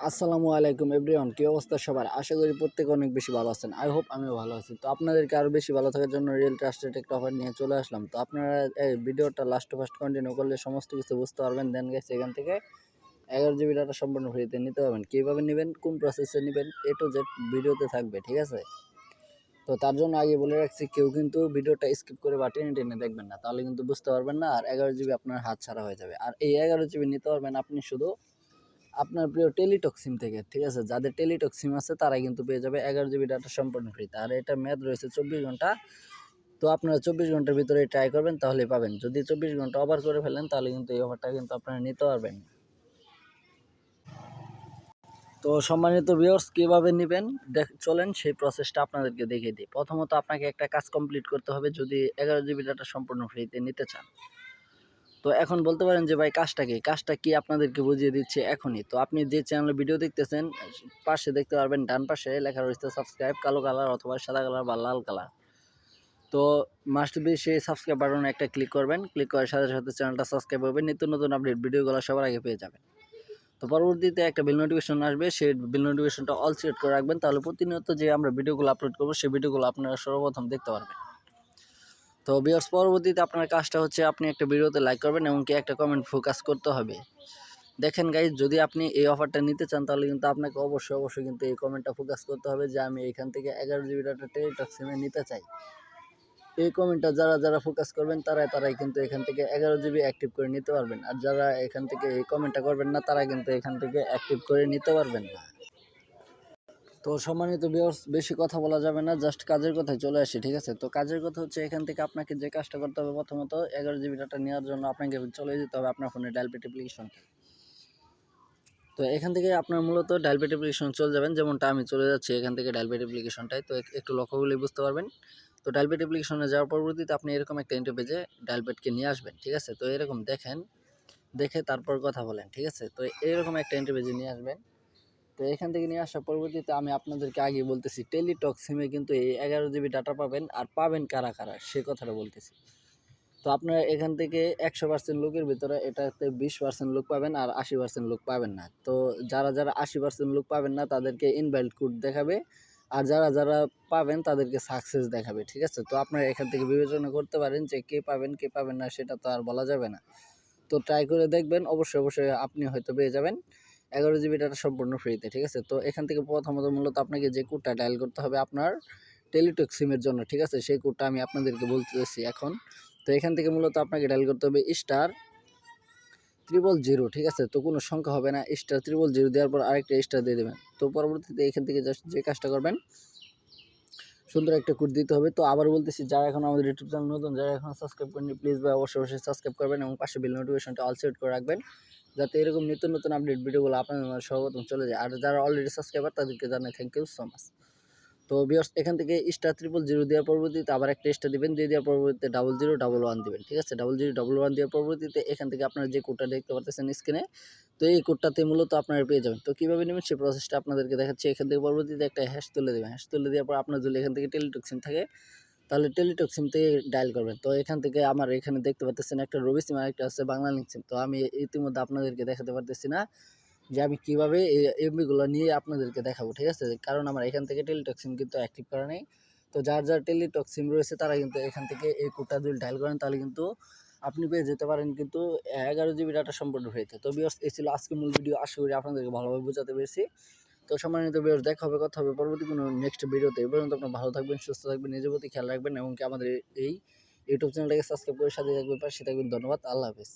আসসালামু আলাইকুম এভরিওয়ান, কি অবস্থা সবার? আশা করি প্রত্যেকে অনেক বেশি ভালো আছেন। আই হোপ আমিও ভালো আছি। তো আপনাদেরকে আরও বেশি ভালো থাকার জন্য রিয়েল ট্রাস্টেড একটা অফার নিয়ে চলে আসলাম। তো আপনারা এই ভিডিওটা লাস্ট টু ফার্স্ট কন্টিনিউ করলে সমস্ত কিছু বুঝতে পারবেন। দেন গেছে এখান থেকে 11 জিবি ডাটা সম্পূর্ণ ফ্রিতে নিতে পারবেন। কীভাবে নেবেন, কোন প্রসেসে নেবেন, এ টু জেড ভিডিওতে থাকবে, ঠিক আছে? তো তার জন্য আগে বলে রাখছি, কেউ কিন্তু ভিডিওটা স্কিপ করে বা টেনে টেনে দেখবেন না, তাহলে কিন্তু বুঝতে পারবেন না, আর 11 জিবি আপনার হাত ছাড়া হয়ে যাবে। আর এই 11 জিবি নিতে পারবেন আপনি শুধু আপনার প্রিয় টেলিটক সিম থেকে, ঠিক আছে? যাদের টেলিটক সিম আছে তারাই কিন্তু পেয়ে যাবে 11 জিবি ডাটা সম্পূর্ণ ফ্রিতে। আর এটা মেয়াদ রয়েছে 24 ঘন্টা। তো আপনারা 24 ঘন্টার ভিতরে ট্রাই করবেন, তাহলেই পাবেন। যদি 24 ঘন্টা ওভার করে ফেলেন তাহলে কিন্তু এই অফারটা কিন্তু আপনারা নিতে পারবেন। তো সম্মানিত ভিউয়ার্স, কীভাবে নেবেন চলেন সেই প্রসেসটা আপনাদেরকে দেখিয়ে দিই। প্রথমত আপনাকে একটা কাজ কমপ্লিট করতে হবে যদি 11 জিবি ডাটা সম্পূর্ণ ফ্রিতে নিতে চান। তো এখন বলতে পারেন যে ভাই কাজটা কি আপনাদেরকে বুঝিয়ে দিচ্ছি এখনই। তো আপনি যে চ্যানেলে ভিডিও দেখতেছেন পাশে দেখতে পারবেন, ডান পাশে লেখা রয়েছে সাবস্ক্রাইব, কালো কালার অথবা সাদা কালার বা লাল কালার। তো মাস্ট বি সেই সাবস্ক্রাইব বাটনে একটা ক্লিক করবেন। ক্লিক করার সাথে সাথে চ্যানেলটা সাবস্ক্রাইব হবে, নিত্য নতুন আপডেট ভিডিওগুলো সবার আগে পেয়ে যাবেন। তো পরবর্তীতে একটা বেল নোটিফিকেশন আসবে, সেই বেল নোটিফিকেশনটা অল সিলেক্ট করে রাখবেন, তাহলে প্রতিনিয়ত যে আমরা ভিডিওগুলো আপলোড করবো সেই ভিডিওগুলো আপনারা সর্বপ্রথম দেখতে পারবেন। তো ভিউয়ার্স, পরবর্তীতে আপনার কাজটা হচ্ছে আপনি একটা ভিডিওতে লাইক করবেন এবং কি একটা কমেন্ট ফোকাস করতে হবে। দেখেন গাইজ, যদি আপনি এই অফারটা নিতে চান তাহলে কিন্তু আপনাকে অবশ্যই কিন্তু এই কমেন্টটা ফোকাস করতে হবে যে আমি এখান থেকে 11 জিবি ডাটা টেলিটক সিমে নিতে চাই। এই কমেন্টটা যারা ফোকাস করবেন তারাই কিন্তু এখান থেকে 11 জিবি অ্যাক্টিভ করে নিতে পারবেন। আর যারা এখান থেকে এই কমেন্টটা করবেন না তারা কিন্তু এখান থেকে অ্যাক্টিভ করে নিতে পারবেন না। তো সম্মানিত ভিউয়ার্স, বেশি কথা বলা যাবে না, জাস্ট কাজের কথায় চলে আসি, ঠিক আছে? তো কাজের কথা হচ্ছে এখান থেকে আপনাকে যে কাজটা করতে হবে, প্রথমত 11 জিবি ডাটা নেওয়ার জন্য আপনাকে চলে যেতে হবে আপনার ফোনে ডায়াল পেড অ্যাপ্লিকেশন। তো এখান থেকে আপনার মূলত ডায়াল পেড অ্যাপ্লিকেশন চলে যাবেন, যেমনটা আমি চলে যাচ্ছি এখান থেকে ডায়াল পেড অ্যাপ্লিকেশনটায়। তো একটু লক্ষ্য করলেই বুঝতে পারবেন। তো ডায়াল পেড অ্যাপ্লিকেশনে যাওয়ার পরবর্তীতে আপনি এরকম একটা ইন্টারফেসে ডায়াল পেডকে নিয়ে আসবেন, ঠিক আছে? তো এরকম দেখেন, দেখে তারপর কথা বলেন, ঠিক আছে? তো এরকম একটা ইন্টারফেসে নিয়ে আসবেন। তো এখান থেকে নিয়ে আসার পরবর্তীতে আমি আপনাদেরকে আগে বলতেছি, টেলিটক সিমে কিন্তু এই 11 জিবি ডাটা পাবেন। আর পাবেন কারা কারা সে কথাটা বলতেছি। তো আপনারা এখান থেকে 100% লোকের ভিতরে এটাতে 20% লোক পাবেন আর 80% লোক পাবেন না। তো যারা 80% লোক পাবেন না তাদেরকে ইনভাইট কোড দেখাবে, আর যারা পাবেন তাদেরকে সাকসেস দেখাবে, ঠিক আছে? তো আপনারা এখান থেকে বিবেচনা করতে পারেন যে কে পাবেন না সেটা তো আর বলা যাবে না। তো ট্রাই করে দেখবেন, অবশ্যই আপনি হয়তো পেয়ে যাবেন 11 জিবি ডাটা সম্পূর্ণ ফ্রিতে, ঠিক আছে? তো এখান থেকে প্রথমত মূলত আপনাকে যে কোডটা ডায়াল করতে হবে আপনার টেলিটক সিমের জন্য, ঠিক আছে? সেই কোডটা আমি আপনাদেরকে বলতেছি এখন। তো এখান থেকে মূলত আপনাকে ডায়াল করতে হবে *000, ঠিক আছে? তো কোনো সংখ্যা হবে না, *000 দেওয়ার পর আরেকটা স্টার দিয়ে দেবেন। তো পরবর্তীতে এখান থেকে জাস্ট যে কাজটা করবেন, সুন্দর একটা কোড দিতে হবে। তো আবার বলতেছি, যারা এখন আমাদের ইউটিউব চ্যানেল নতুন, যারা এখন সাবস্ক্রাইব করেনি, প্লিজ ভাই অবশ্যই সাবস্ক্রাইব করবেন এবং পাশে বেল নোটিফিকেশনটা অল সেট করে রাখবেন, যাতে এরকম নিত্য নতুন আপডেট ভিডিওগুলো আপনাদের মাঝে সর্বপ্রথম চলে যায়। আর যারা অলরেডি সাবস্ক্রাইবার তাদেরকে জানাই থ্যাংক ইউ সো মাচ। তো ভিউয়ার্স, এখান থেকে *000 দেওয়ার পরবর্তীতে আবার একটা স্টার দিবেন, দিয়ে দেওয়ার পরবর্তীতে 0011 দিবেন, ঠিক আছে? 0011 দেওয়ার পরবর্তীতে এখান থেকে আপনারা যে কোডটা দেখতে পারতেছেন স্ক্রিনে, তো এই কোডটাতে মূলত আপনারা পেয়ে যাবেন। তো কীভাবে নেবেন সেই প্রসেসটা আপনাদেরকে দেখাচ্ছি। এখান থেকে পরবর্তীতে একটা হ্যাশ তুলে দেবেন। হ্যাশ তুলে দেওয়ার পর আপনার যদি এখান থেকে টেলিটক সিম থাকে তাহলে টেলিটক সিম থেকে ডায়াল করবেন। তো এখান থেকে আমার এখানে দেখতে পাচ্ছেন একটা রবি সিম আর একটা আছে বাংলালিংক সিম। তো আমি ইতিমধ্যে আপনাদেরকে দেখাতে পারতেছি না যে আমি কীভাবে এই এমবিগুলো নিয়ে আপনাদেরকে দেখাবো, ঠিক আছে? কারণ আমার এখান থেকে টেলিটক সিম কিন্তু অ্যাক্টিভ করা নেই। তো যার টেলিটক সিম রয়েছে তারা কিন্তু এখান থেকে এই কোডটা যদি ডায়াল করেন তাহলে কিন্তু আপনি পেয়ে যেতে পারেন কিন্তু 11 জিবি ডাটা সম্পূর্ণ ফ্রিতে। তো ভিউয়ার্স, এই ছিল আজকের মূল ভিডিও। আশা করি আপনাদেরকে ভালোভাবে বোঝাতে পেরেছি। তো সম্মানিত ভিউয়ার্স, দেখা হবে, কথা হবে পরবর্তী কোনো নেক্সট ভিডিওতে। এই পর্যন্ত আপনারা ভালো থাকবেন, সুস্থ থাকবেন, নিজের প্রতি খেয়াল রাখবেন এবং কি আমাদের এই ইউটিউব চ্যানেলটাকে সাবস্ক্রাইব করে সাথে থাকবেন, পাশে থাকবেন। ধন্যবাদ। আল্লাহ হাফেজ।